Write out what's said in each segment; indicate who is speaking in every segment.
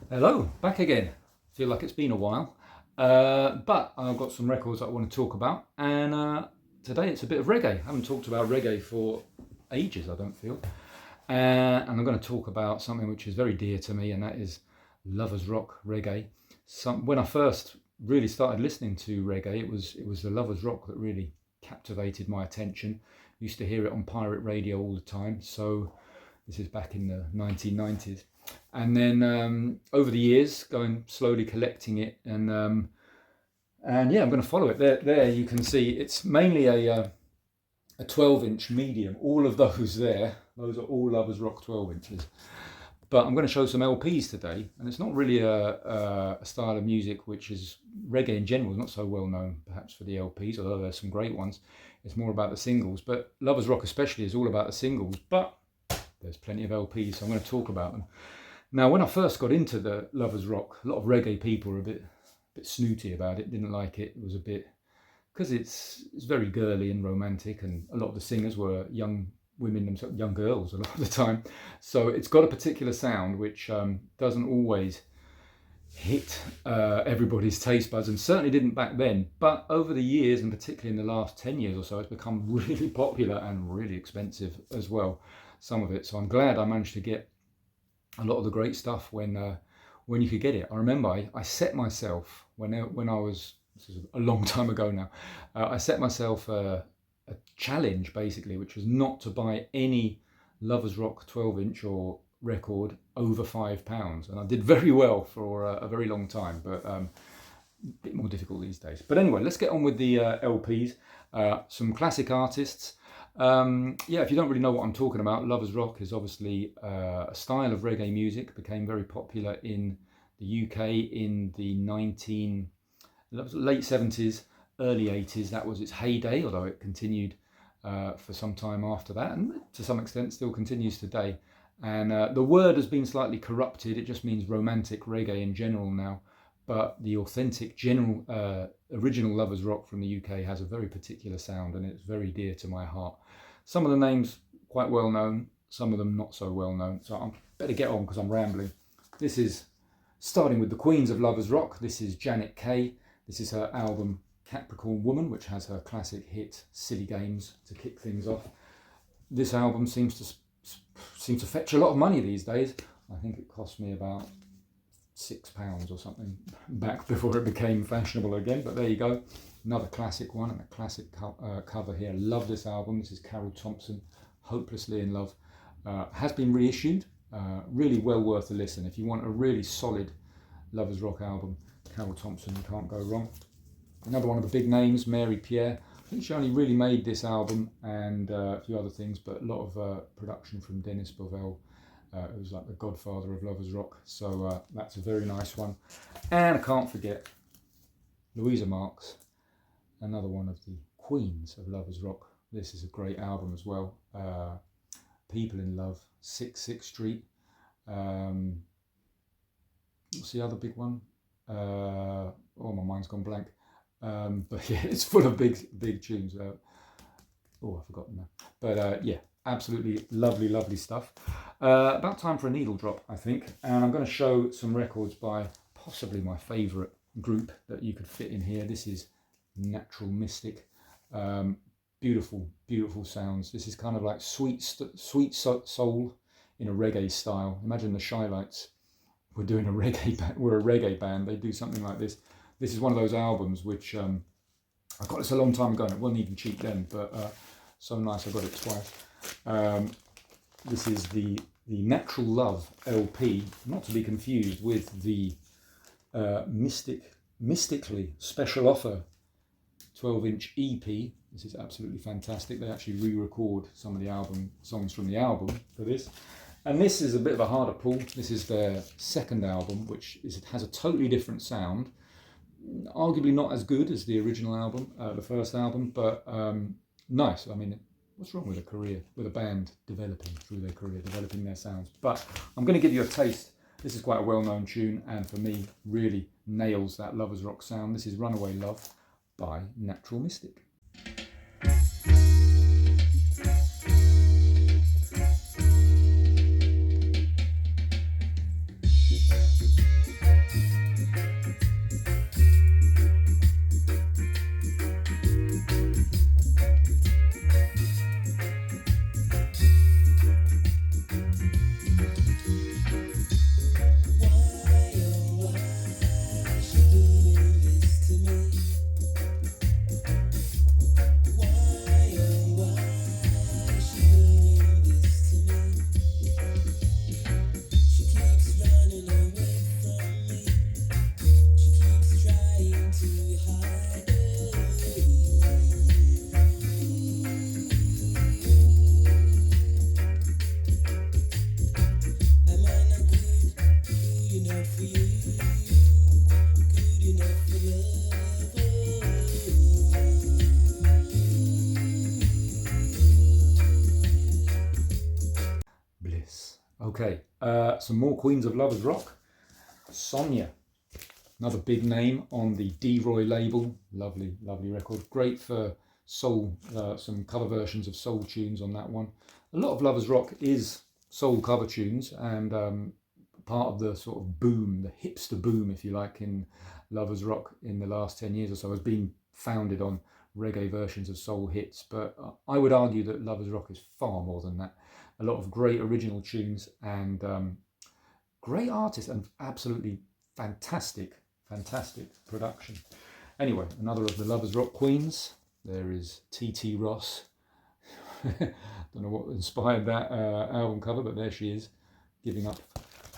Speaker 1: Hello, back again. Feel like it's been a while, but I've got some records that I want to talk about, and today it's a bit of reggae. I haven't talked about reggae for ages, I don't feel, and I'm going to talk about something which is very dear to me, and that is lovers rock reggae. When I first really started listening to reggae, it was the lovers rock that really captivated my attention. Used to hear it on pirate radio all the time, so this is back in the 1990s. And then over the years, going slowly collecting it, and yeah, I'm going to follow it. There you can see it's mainly a 12-inch medium. All of those are all Lovers Rock 12 inches. But I'm going to show some LPs today, and it's not really a style of music which is reggae in general. Is not so well known, perhaps, for the LPs, although there's some great ones. It's more about the singles, but Lovers Rock especially is all about the singles. But there's plenty of LPs, so I'm going to talk about them. Now, when I first got into the Lovers Rock, a lot of reggae people were a bit snooty about it, didn't like it. It was a bit, because it's very girly and romantic, and a lot of the singers were young women themselves, young girls a lot of the time. So it's got a particular sound which doesn't always hit everybody's taste buds, and certainly didn't back then. But over the years, and particularly in the last 10 years or so, it's become really popular and really expensive as well, some of it. So I'm glad I managed to get a lot of the great stuff when you could get it. I remember I set myself, when I was, this is a long time ago now, I set myself a challenge basically, which was not to buy any Lovers Rock 12-inch or record over £5, and I did very well for a very long time, but a bit more difficult these days. But anyway, let's get on with the LPs. Some classic artists. Yeah, if you don't really know what I'm talking about, Lovers Rock is obviously a style of reggae music, became very popular in the UK in the late 70s, early 80s. That was its heyday, although it continued for some time after that, and to some extent still continues today. And the word has been slightly corrupted. It just means romantic reggae in general now, but the authentic original Lovers Rock from the UK has a very particular sound, and it's very dear to my heart. Some of the names quite well known, some of them not so well known, so I better get on because I'm rambling. This is starting with the Queens of Lovers Rock. This is Janet Kay. This is her album Capricorn Woman, which has her classic hit Silly Games to kick things off. This album seems to fetch a lot of money these days. I think it cost me about £6 or something back before it became fashionable again, but there you go. Another classic one, and a classic cover here. Love this album. This is Carol Thompson, Hopelessly in Love. Has been reissued. Really well worth a listen. If you want a really solid Lovers Rock album, Carol Thompson, you can't go wrong. Another one of the big names, Mary Pierre. I think she only really made this album and a few other things, but a lot of production from Dennis Bovell. It was like the godfather of Lovers Rock, so that's a very nice one. And I can't forget Louisa Marks, another one of the queens of Lovers Rock. This is a great album as well. People in Love, 66 Street. What's the other big one? Oh, my mind's gone blank. But yeah, it's full of big tunes. I've forgotten that. But yeah, absolutely lovely stuff. About time for a needle drop, I think. And I'm going to show some records by possibly my favourite group that you could fit in here. This is Natural Mystic. Beautiful sounds. This is kind of like sweet soul in a reggae style. Imagine the Shy Lights were doing a reggae band. They do something like this. This is one of those albums which I got this a long time ago, and it wasn't even cheap then, but so nice I got it twice. This is the Natural Love LP, not to be confused with the Mystically Special Offer 12-inch EP. This is absolutely fantastic. They actually re-record some of the songs from the album for this. And this is a bit of a harder pull. This is their second album, it has a totally different sound. Arguably not as good as the original album, the first album, but nice. I mean, what's wrong with a band developing through their career, developing their sounds? But I'm going to give you a taste. This is quite a well-known tune, and for me, really nails that Lovers Rock sound. This is Runaway Love by Natural Mystic. Bliss. Okay, some more Queens of Lovers Rock. Sonia, another big name on the D-Roy label. Lovely, lovely record. Great for soul, some cover versions of soul tunes on that one. A lot of Lovers Rock is soul cover tunes, and part of the sort of boom, the hipster boom, if you like, in Lovers Rock in the last 10 years or so has been founded on reggae versions of soul hits. But I would argue that Lovers Rock is far more than that. A lot of great original tunes and great artists and absolutely fantastic production. Anyway, another of the Lovers Rock queens. There is T.T. Ross. Don't know what inspired that album cover, but there she is, giving up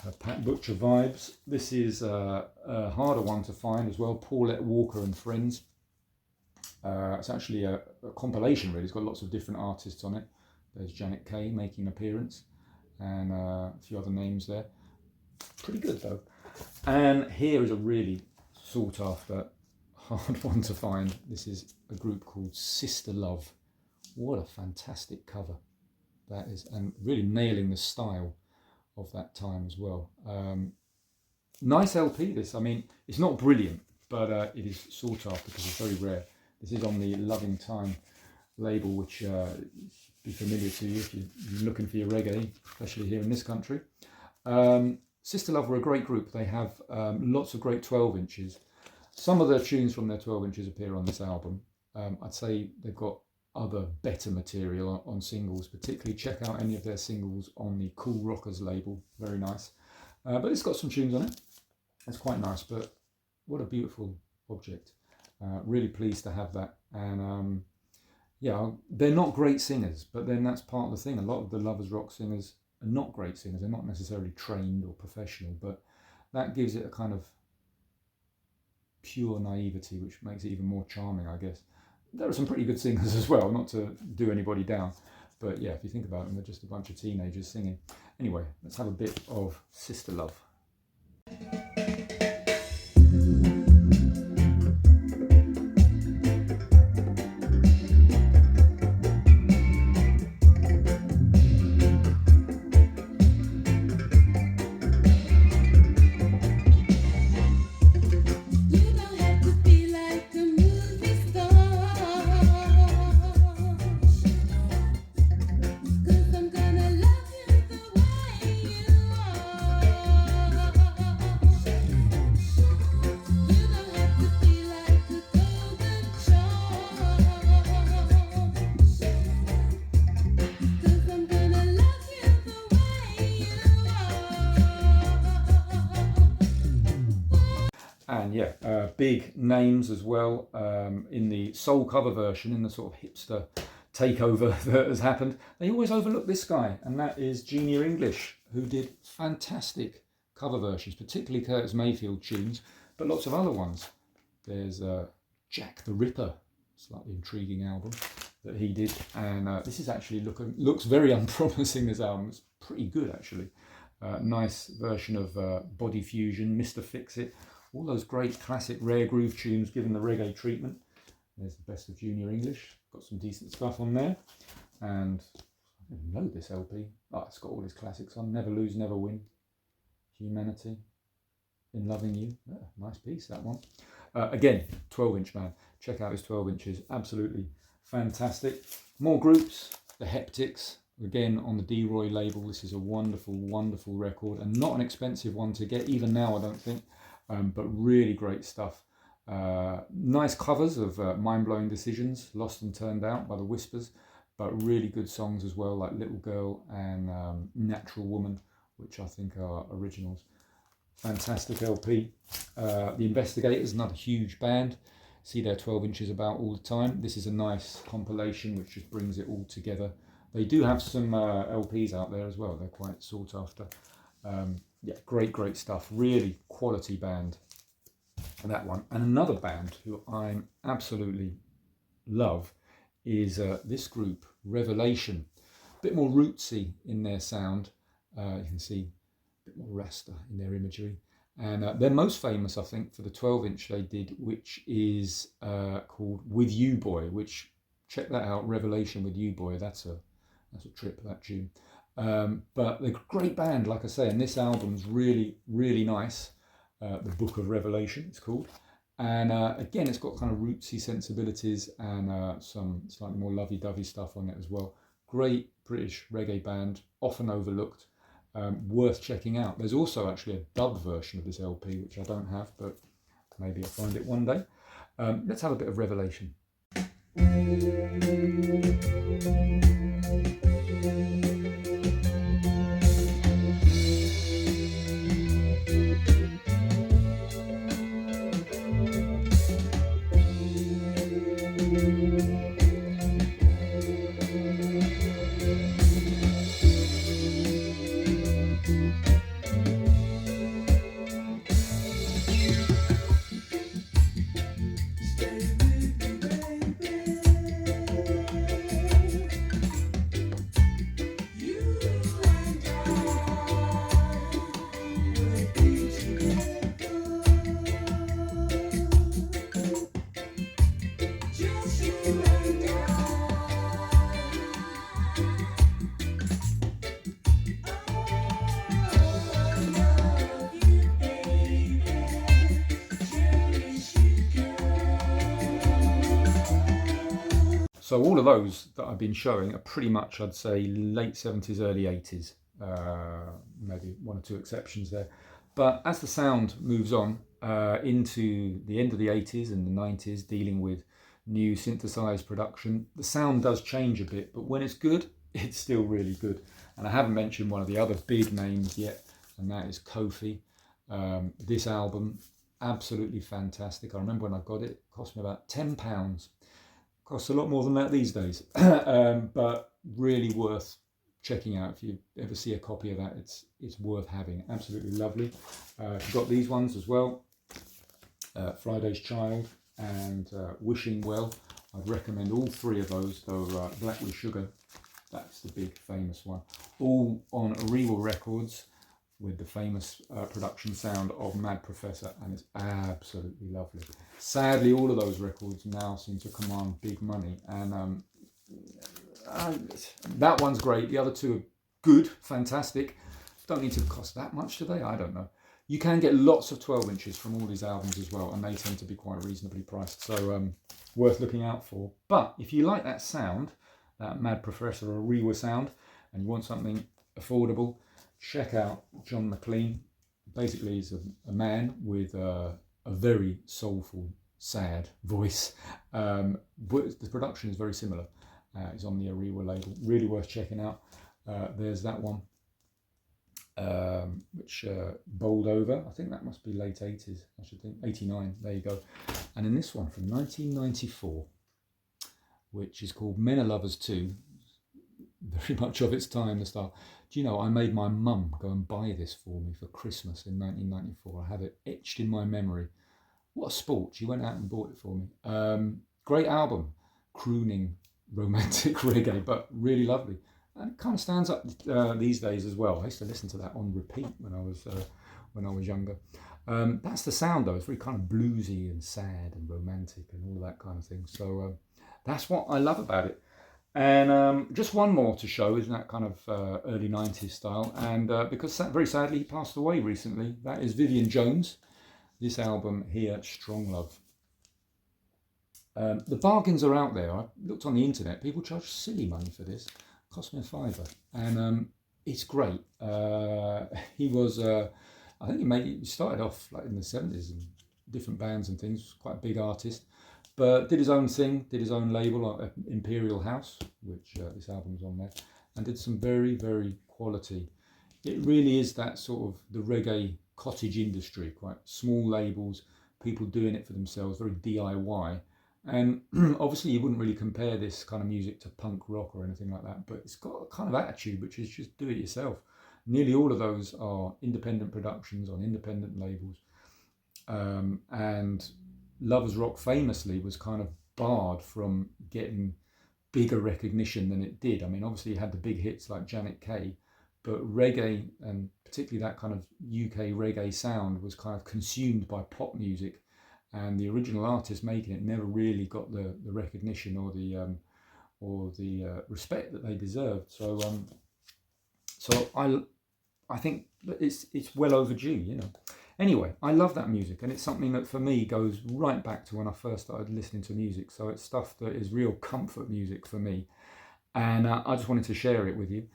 Speaker 1: her Pat Butcher vibes. This is a harder one to find as well, Paulette Walker and Friends. It's actually a compilation, really. It's got lots of different artists on it. There's Janet Kay making an appearance, and a few other names there. Pretty good though. And here is a really sought after, hard one to find. This is a group called Sister Love. What a fantastic cover that is, and really nailing the style of that time as well. Nice LP this. I mean, it's not brilliant, but it is sought after because it's very rare. This is on the Loving Time label, which be familiar to you if you're looking for your reggae, especially here in this country. Sister Love were a great group. They have lots of great 12 inches. Some of their tunes from their 12 inches appear on this album. I'd say they've got other better material on singles, particularly check out any of their singles on the Cool Rockers label. Very nice. But it's got some tunes on it. It's quite nice, but what a beautiful object. Really pleased to have that. And yeah, they're not great singers, but then that's part of the thing. A lot of the Lovers Rock singers are not great singers. They're not necessarily trained or professional, but that gives it a kind of pure naivety, which makes it even more charming, I guess. There are some pretty good singers as well, not to do anybody down, but yeah, if you think about them, they're just a bunch of teenagers singing. Anyway, let's have a bit of Sister Love. And yeah, big names as well in the soul cover version, in the sort of hipster takeover that has happened. They always overlook this guy, and that is Junior English, who did fantastic cover versions, particularly Curtis Mayfield tunes, but lots of other ones. There's Jack the Ripper, slightly intriguing album that he did, and this is actually looks very unpromising, this album. It's pretty good actually. Nice version of Body Fusion, Mr. Fix It, all those great classic rare groove tunes given the reggae treatment. There's the best of Junior English, got some decent stuff on there. And I didn't know this LP. Oh, it's got all his classics on. Never Lose, Never Win, Humanity, In Loving You. Yeah, nice piece, that one. Again, 12-inch man. Check out his 12 inches, absolutely fantastic. More groups, the Heptics, again on the D-Roy label. This is a wonderful, wonderful record, and not an expensive one to get, even now I don't think, but really great stuff. Nice covers of Mind-Blowing Decisions, Lost and Turned Out by the Whispers, but really good songs as well, like Little Girl and Natural Woman, which I think are originals. Fantastic LP. The Investigators, another huge band. See their 12 inches about all the time. This is a nice compilation which just brings it all together. They do have some LPs out there as well. They're quite sought after. Yeah, great stuff. Really quality band, that one. And another band who I'm absolutely love is this group, Revelation. A bit more rootsy in their sound. You can see a bit more Rasta in their imagery. And they're most famous, I think, for the 12-inch they did, which is called With You Boy, which, check that out, Revelation with You Boy. That's a trip, that tune. But they're a great band, like I say, and this album's really, really nice. The Book of Revelation, it's called. And again, it's got kind of rootsy sensibilities and some slightly more lovey-dovey stuff on it as well. Great British reggae band, often overlooked, worth checking out. There's also actually a dub version of this LP, which I don't have, but maybe I'll find it one day. Let's have a bit of Revelation. So all of those that I've been showing are pretty much, I'd say, late 70s, early 80s. Maybe one or two exceptions there. But as the sound moves on into the end of the 80s and the 90s, dealing with new synthesized production, the sound does change a bit. But when it's good, it's still really good. And I haven't mentioned one of the other big names yet, and that is Kofi. This album, absolutely fantastic. I remember when I got it, it cost me about £10. Costs a lot more than that these days, but really worth checking out. If you ever see a copy of that, it's worth having. Absolutely lovely. I've got these ones as well, Friday's Child and Wishing Well. I'd recommend all three of those, though Black with Sugar, that's the big famous one. All on Ariwa Records with the famous production sound of Mad Professor, and it's absolutely lovely. Sadly, all of those records now seem to command big money, and that one's great. The other two are good, fantastic. Don't need to cost that much today, I don't know. You can get lots of 12 inches from all these albums as well, and they tend to be quite reasonably priced, so worth looking out for. But if you like that sound, that Mad Professor or Ariwa sound, and you want something affordable, check out John McLean. Basically, he's a man with a very soulful, sad voice. The production is very similar. It's on the Ariwa label. Really worth checking out. There's that one, which bowled over. I think that must be late 80s, I should think. 89, there you go. And then this one from 1994, which is called Men Are Lovers Too. Very much of its time, the style. Do you know, I made my mum go and buy this for me for Christmas in 1994. I have it etched in my memory. What a sport. She went out and bought it for me. Great album. Crooning, romantic reggae, but really lovely. And it kind of stands up these days as well. I used to listen to that on repeat when I was younger. That's the sound, though. It's very kind of bluesy and sad and romantic and all of that kind of thing. So that's what I love about it. And just one more to show is that kind of early 90s style. And because very sadly he passed away recently, that is Vivian Jones. This album here, Strong Love. The bargains are out there. I looked on the internet. People charge silly money for this. It cost me £5. And it's great. He was, I think he started off like in the 70s in different bands and things. Quite a big artist. But did his own thing, did his own label, Imperial House, which this album's on there, and did some very, very quality. It really is that sort of the reggae cottage industry, quite small labels, people doing it for themselves, very DIY. And obviously you wouldn't really compare this kind of music to punk rock or anything like that, but it's got a kind of attitude which is just do it yourself. Nearly all of those are independent productions on independent labels. And Lovers Rock famously was kind of barred from getting bigger recognition than it did. I mean, obviously it had the big hits like Janet Kay, but reggae, and particularly that kind of UK reggae sound, was kind of consumed by pop music, and the original artist making it never really got the recognition or the respect that they deserved. So I think that it's well overdue, you know. Anyway, I love that music, and it's something that for me goes right back to when I first started listening to music. So it's stuff that is real comfort music for me, and I just wanted to share it with you.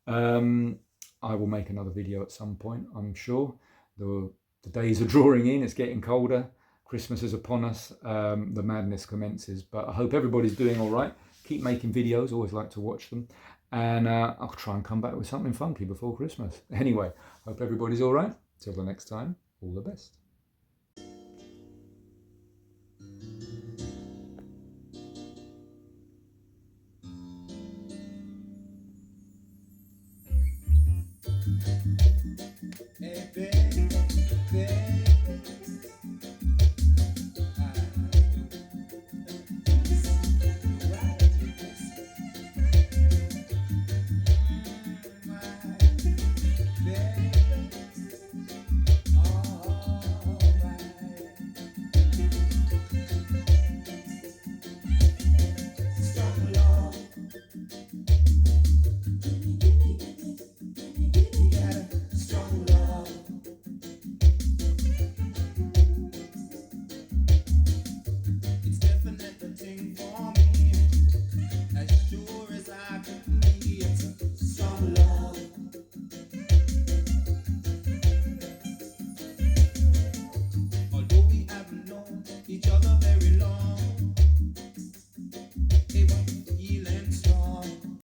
Speaker 1: I will make another video at some point, I'm sure. The days are drawing in, it's getting colder, Christmas is upon us, the madness commences, but I hope everybody's doing all right. Keep making videos, always like to watch them, and I'll try and come back with something funky before Christmas. Anyway, hope everybody's all right. Till the next time, all the best.